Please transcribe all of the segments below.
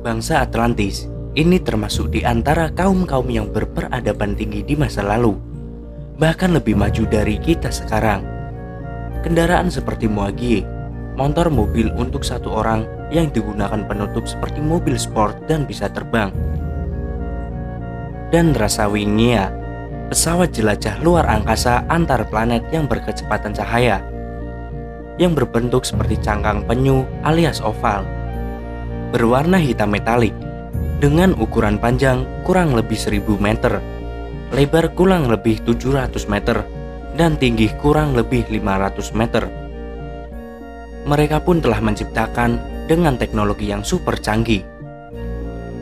Bangsa Atlantis ini termasuk di antara kaum-kaum yang berperadaban tinggi di masa lalu, bahkan lebih maju dari kita sekarang. Kendaraan seperti Moagie, motor mobil untuk satu orang yang digunakan penutup seperti mobil sport dan bisa terbang. Dan rasa Wingia, pesawat jelajah luar angkasa antar planet yang berkecepatan cahaya, yang berbentuk seperti cangkang penyu alias oval, berwarna hitam metalik, dengan ukuran panjang kurang lebih 1000 meter, lebar kurang lebih 700 meter, dan tinggi kurang lebih 500 meter. Mereka pun telah menciptakan dengan teknologi yang super canggih.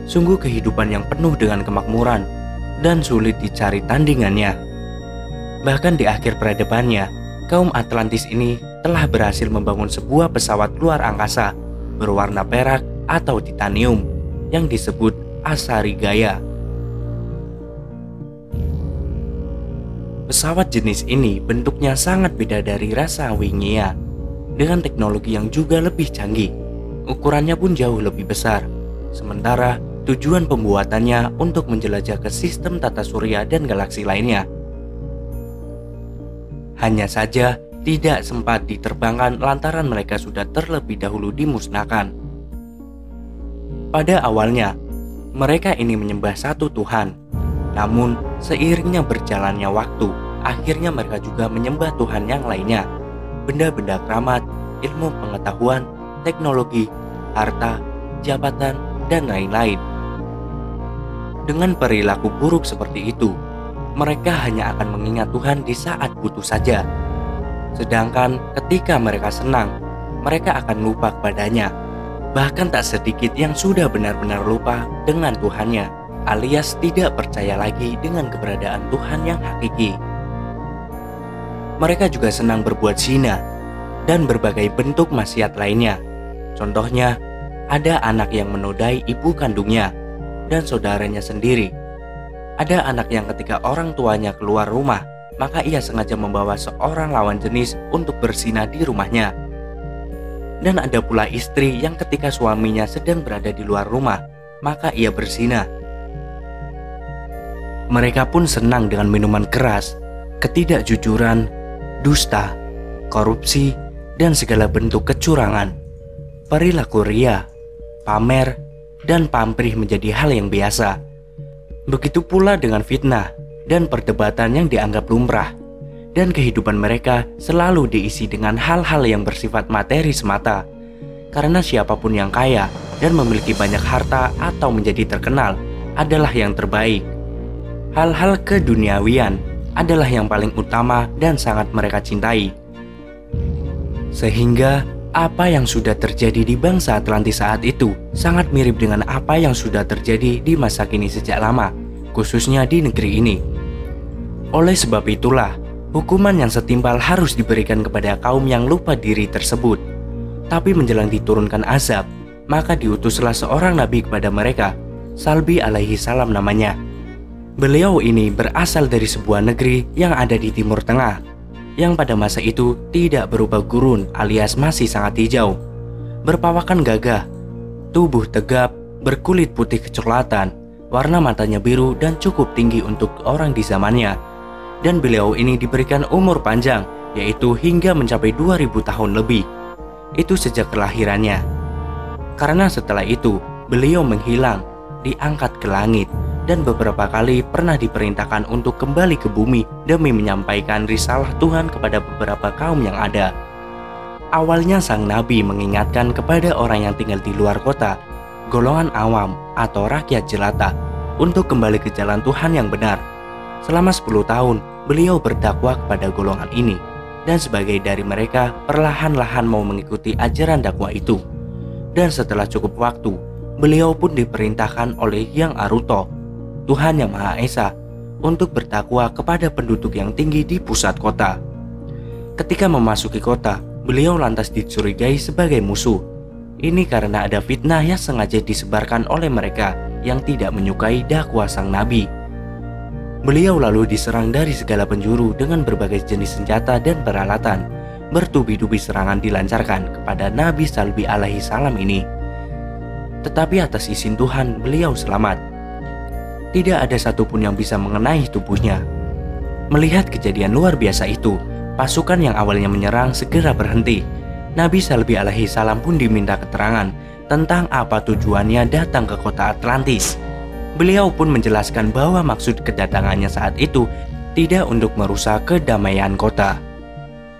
Sungguh kehidupan yang penuh dengan kemakmuran dan sulit dicari tandingannya. Bahkan di akhir peradabannya, kaum Atlantis ini telah berhasil membangun sebuah pesawat luar angkasa berwarna perak atau titanium yang disebut Asari Gaia. Pesawat jenis ini bentuknya sangat beda dari rasa Wingia, dengan teknologi yang juga lebih canggih. Ukurannya pun jauh lebih besar. Sementara tujuan pembuatannya untuk menjelajah ke sistem tata surya dan galaksi lainnya. Hanya saja tidak sempat diterbangkan lantaran mereka sudah terlebih dahulu dimusnahkan. Pada awalnya, mereka ini menyembah satu Tuhan. Namun, seiringnya berjalannya waktu, akhirnya mereka juga menyembah Tuhan yang lainnya. Benda-benda keramat, ilmu pengetahuan, teknologi, harta, jabatan, dan lain-lain. Dengan perilaku buruk seperti itu, mereka hanya akan mengingat Tuhan di saat butuh saja. Sedangkan ketika mereka senang, mereka akan lupa kepadanya. Bahkan tak sedikit yang sudah benar-benar lupa dengan Tuhannya, alias tidak percaya lagi dengan keberadaan Tuhan yang hakiki. Mereka juga senang berbuat zina dan berbagai bentuk maksiat lainnya. Contohnya, ada anak yang menodai ibu kandungnya dan saudaranya sendiri. Ada anak yang ketika orang tuanya keluar rumah, maka ia sengaja membawa seorang lawan jenis untuk berzina di rumahnya. Dan ada pula istri yang ketika suaminya sedang berada di luar rumah, maka ia berzina. Mereka pun senang dengan minuman keras, ketidakjujuran, dusta, korupsi, dan segala bentuk kecurangan. Perilaku ria, pamer, dan pamrih menjadi hal yang biasa. Begitu pula dengan fitnah dan perdebatan yang dianggap lumrah. Dan kehidupan mereka selalu diisi dengan hal-hal yang bersifat materi semata. Karena siapapun yang kaya dan memiliki banyak harta atau menjadi terkenal adalah yang terbaik. Hal-hal keduniawian adalah yang paling utama dan sangat mereka cintai. Sehingga apa yang sudah terjadi di bangsa Atlantis saat itu sangat mirip dengan apa yang sudah terjadi di masa kini sejak lama, khususnya di negeri ini. Oleh sebab itulah, hukuman yang setimpal harus diberikan kepada kaum yang lupa diri tersebut. Tapi menjelang diturunkan azab, maka diutuslah seorang nabi kepada mereka, Salbi alaihi salam namanya. Beliau ini berasal dari sebuah negeri yang ada di Timur Tengah, yang pada masa itu tidak berupa gurun alias masih sangat hijau, berpawakan gagah, tubuh tegap, berkulit putih kecoklatan, warna matanya biru dan cukup tinggi untuk orang di zamannya. Dan beliau ini diberikan umur panjang, yaitu hingga mencapai 2000 tahun lebih. Itu sejak kelahirannya. Karena setelah itu, beliau menghilang, diangkat ke langit, dan beberapa kali pernah diperintahkan untuk kembali ke bumi demi menyampaikan risalah Tuhan kepada beberapa kaum yang ada. Awalnya sang nabi mengingatkan kepada orang yang tinggal di luar kota, golongan awam atau rakyat jelata, untuk kembali ke jalan Tuhan yang benar. Selama 10 tahun, beliau berdakwah kepada golongan ini, dan sebagai dari mereka perlahan-lahan mau mengikuti ajaran dakwah itu. Dan setelah cukup waktu, beliau pun diperintahkan oleh Yang Aruto, Tuhan Yang Maha Esa, untuk berdakwah kepada penduduk yang tinggi di pusat kota. Ketika memasuki kota, beliau lantas dicurigai sebagai musuh. Ini karena ada fitnah yang sengaja disebarkan oleh mereka yang tidak menyukai dakwah sang nabi. Beliau lalu diserang dari segala penjuru dengan berbagai jenis senjata dan peralatan. Bertubi-tubi serangan dilancarkan kepada Nabi Salbi alaihi salam ini. tetapi atas izin Tuhan beliau selamat. Tidak ada satupun yang bisa mengenai tubuhnya. Melihat kejadian luar biasa itu, pasukan yang awalnya menyerang segera berhenti. Nabi Salbi alaihi salam pun diminta keterangan tentang apa tujuannya datang ke kota Atlantis. Beliau pun menjelaskan bahwa maksud kedatangannya saat itu tidak untuk merusak kedamaian kota,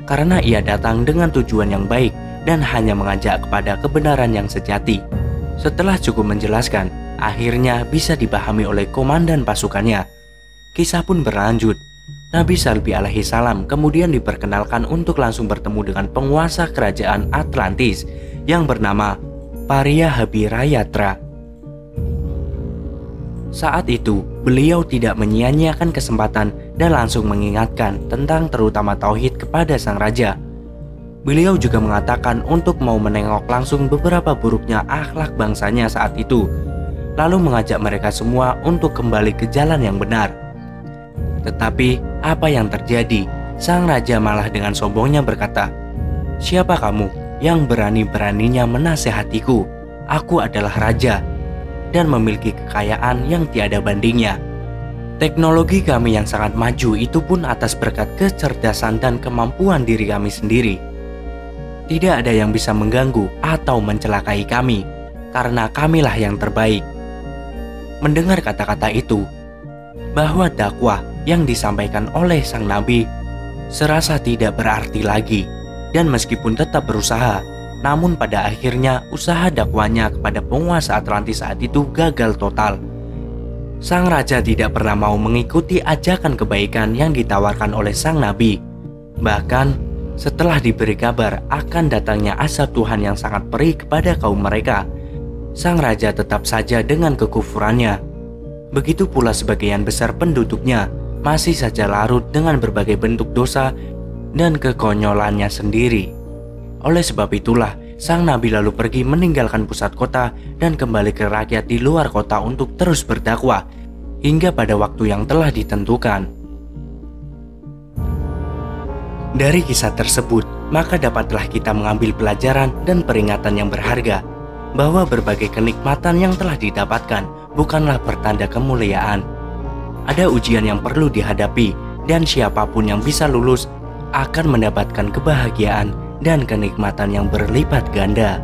karena ia datang dengan tujuan yang baik dan hanya mengajak kepada kebenaran yang sejati. Setelah cukup menjelaskan, akhirnya bisa dipahami oleh komandan pasukannya. Kisah pun berlanjut. Nabi Salbi alaihi salam kemudian diperkenalkan untuk langsung bertemu dengan penguasa kerajaan Atlantis yang bernama Paria Habirayatra. Saat itu, beliau tidak menyia-nyiakan kesempatan dan langsung mengingatkan tentang terutama tauhid kepada sang raja. Beliau juga mengatakan untuk mau menengok langsung beberapa buruknya akhlak bangsanya saat itu, lalu mengajak mereka semua untuk kembali ke jalan yang benar. Tetapi apa yang terjadi? Sang raja malah dengan sombongnya berkata, "Siapa kamu yang berani-beraninya menasehatiku? Aku adalah raja dan memiliki kekayaan yang tiada bandingnya. Teknologi kami yang sangat maju itu pun atas berkat kecerdasan dan kemampuan diri kami sendiri. Tidak ada yang bisa mengganggu atau mencelakai kami, karena kamilah yang terbaik." Mendengar kata-kata itu, bahwa dakwah yang disampaikan oleh sang nabi serasa tidak berarti lagi, dan meskipun tetap berusaha, namun pada akhirnya usaha dakwanya kepada penguasa Atlantis saat itu gagal total. Sang raja tidak pernah mau mengikuti ajakan kebaikan yang ditawarkan oleh sang nabi. Bahkan setelah diberi kabar akan datangnya azab Tuhan yang sangat perih kepada kaum mereka, sang raja tetap saja dengan kekufurannya. Begitu pula sebagian besar penduduknya masih saja larut dengan berbagai bentuk dosa dan kekonyolannya sendiri. Oleh sebab itulah, sang nabi lalu pergi meninggalkan pusat kota dan kembali ke rakyat di luar kota untuk terus berdakwah hingga pada waktu yang telah ditentukan. Dari kisah tersebut, maka dapatlah kita mengambil pelajaran dan peringatan yang berharga bahwa berbagai kenikmatan yang telah didapatkan bukanlah pertanda kemuliaan. Ada ujian yang perlu dihadapi, dan siapapun yang bisa lulus akan mendapatkan kebahagiaan dan kenikmatan yang berlipat ganda.